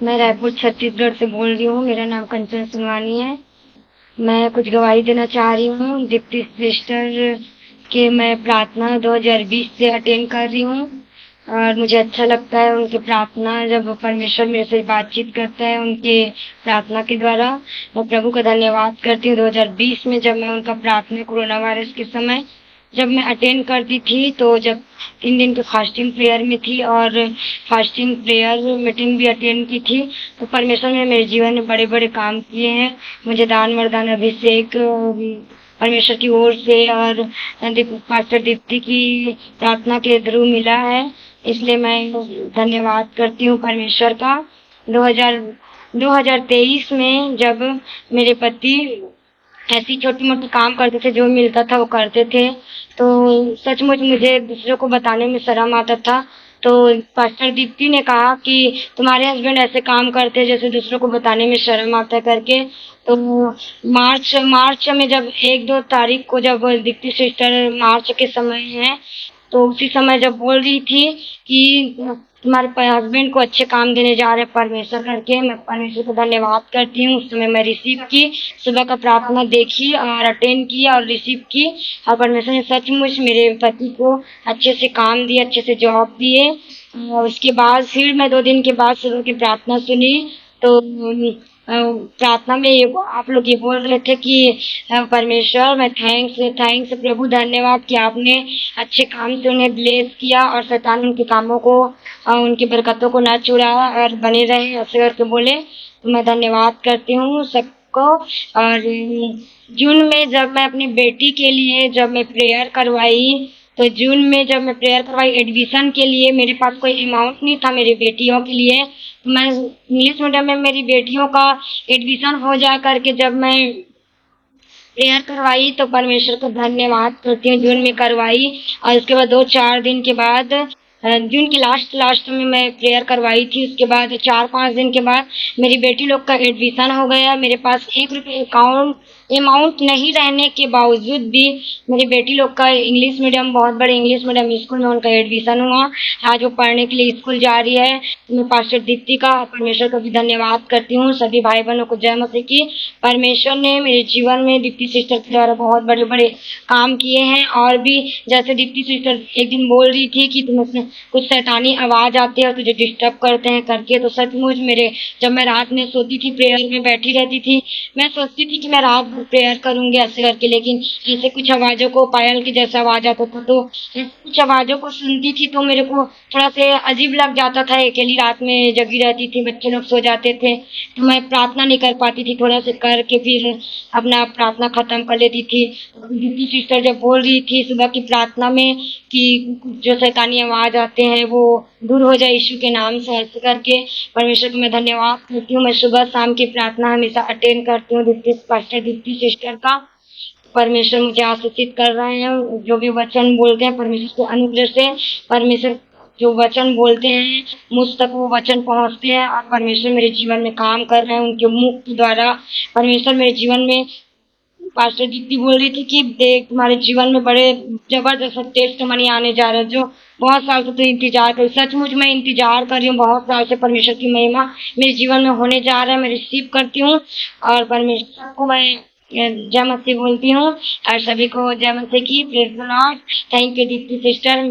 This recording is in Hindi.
मैं रायपुर छत्तीसगढ़ से बोल रही हूँ। मेरा नाम कंचन सुनवानी है। मैं कुछ गवाही देना चाह रही हूँ। दीप्ति सिस्टर के मैं प्रार्थना 2020 से अटेंड कर रही हूँ और मुझे अच्छा लगता है उनकी प्रार्थना। जब परमेश्वर मेरे से बातचीत करता है उनके प्रार्थना के द्वारा, मैं प्रभु का धन्यवाद करती हूँ। 2020 में जब मैं उनका प्रार्थना कोरोना वायरस के समय जब मैं अटेंड करती थी, तो जब 3 दिन के फास्टिंग प्रेयर में थी और फास्टिंग प्रेयर मीटिंग भी अटेंड की थी, तो परमेश्वर ने मेरे जीवन में बड़े बड़े काम किए हैं। मुझे दान वरदान अभिषेक परमेश्वर की ओर से और पास्टर दीप्ति की प्रार्थना के थ्रू मिला है। इसलिए मैं धन्यवाद करती हूँ परमेश्वर का। 2000 2023 में जब मेरे पति ऐसी छोटी मोटी काम करते थे, जो मिलता था वो करते थे, तो सचमुच मुझे दूसरों को बताने में शर्म आता था। तो पास्टर दीप्ति ने कहा कि तुम्हारे हस्बैंड ऐसे काम करते हैं जैसे दूसरों को बताने में शर्म आता है करके। तो मार्च मार्च में जब 1-2 तारीख को जब दीप्ति सिस्टर मार्च के समय है, तो उसी समय जब बोल रही थी कि तुम्हारे हस्बैंड को अच्छे काम देने जा रहे हैं परमेश्वर करके, मैं परमेश्वर को धन्यवाद करती हूँ। उस समय मैं रिसीव की, सुबह का प्रार्थना देखी और अटेंड किया और रिसीव की, और परमेश्वर ने सचमुच मेरे पति को अच्छे से काम दिए, अच्छे से जॉब दिए। और उसके बाद फिर मैं 2 दिन के बाद सुबह की प्रार्थना सुनी, तो प्रार्थना में ये आप लोग ये बोल रहे थे कि परमेश्वर मैं थैंक्स प्रभु, धन्यवाद कि आपने अच्छे काम से उन्हें ब्लेस किया और शैतान उनके कामों को उनकी बरकतों को ना चुराया और बने रहे, ऐसे करके बोले। तो मैं धन्यवाद करती हूँ सबको। और जून में जब मैं अपनी बेटी के लिए जब मैं प्रेयर करवाई, तो जून में जब मैं प्रेयर करवाई एडमिशन के लिए, मेरे पास कोई अमाउंट नहीं था मेरी बेटियों के लिए। तो मैं इंग्लिश मीडियम में मेरी बेटियों का एडमिशन हो जा करके जब मैं प्रेयर करवाई, तो परमेश्वर को धन्यवाद करती हूँ। जून में करवाई और उसके बाद 2-4 दिन के बाद जून की लास्ट में मैं प्रेयर करवाई थी। उसके बाद 4-5 दिन के बाद मेरी बेटी लोग का एडमिशन हो गया। मेरे पास 1 रुपये अमाउंट नहीं रहने के बावजूद भी मेरी बेटी लोग का इंग्लिश मीडियम, बहुत बड़े इंग्लिश मीडियम स्कूल में उनका एडमिशन हुआ। आज वो पढ़ने के लिए स्कूल जा रही है। मैं पास्टर दीप्ति का, परमेश्वर का भी धन्यवाद करती हूँ। सभी भाई बहनों को जय मसीह की। परमेश्वर ने मेरे जीवन में दीप्ति सिस्टर के द्वारा बहुत बड़े बड़े काम किए हैं। और भी जैसे दीप्ति सिस्टर एक दिन बोल रही थी कि तुम्हें कुछ शैतानी आवाज आती है और तुझे डिस्टर्ब करते हैं करके, तो सचमुच मेरे जब मैं रात में सोती थी, प्रेयर में बैठी रहती थी, मैं सोचती थी कि मैं रात भर प्रेयर करूंगी ऐसे करके, लेकिन ऐसे कुछ आवाजों को, पायल की जैसा आवाज आता था, तो ऐसे कुछ आवाजों को सुनती थी तो मेरे को थोड़ा से अजीब लग जाता था। अकेली रात में जगी रहती थी, बच्चे लोग सो जाते थे, तो मैं प्रार्थना नहीं कर पाती थी। थोड़ा से करके फिर अपना प्रार्थना खत्म कर लेती थी। दीदी सिस्टर जब बोल रही थी सुबह की प्रार्थना में कि जो शैतानी आवाज आते हैं वो दूर हो जाए यीशु के नाम से, ऐसे करके परमेश्वर को मैं धन्यवाद करती हूँ। मैं सुबह शाम की प्रार्थना हमेशा अटेंड करती हूँ पास्टर दीप्ति सिस्टर का। परमेश्वर मुझे आशीषित कर रहे हैं। जो भी वचन बोलते हैं परमेश्वर के अनुग्रह से, परमेश्वर जो वचन बोलते हैं मुझ तक वो वचन पहुंचते हैं और परमेश्वर मेरे जीवन में काम कर रहे हैं उनके मुख के द्वारा। परमेश्वर मेरे जीवन में, पास्टर दीप्ति बोल रही थी कि देख तुम्हारे जीवन में बड़े जबरदस्त टेस्ट मनी आने जा रहे हैं, जो बहुत साल से तो इंतजार कर। सचमुच मैं इंतजार कर रही हूँ बहुत साल से। परमेश्वर की महिमा मेरे जीवन में होने जा रहा है, मैं रिसीव करती हूँ और परमेश्वर को मैं जय मसीह बोलती हूँ और सभी को जय मसीह की। Praise the Lord. Thank you Deepti sister.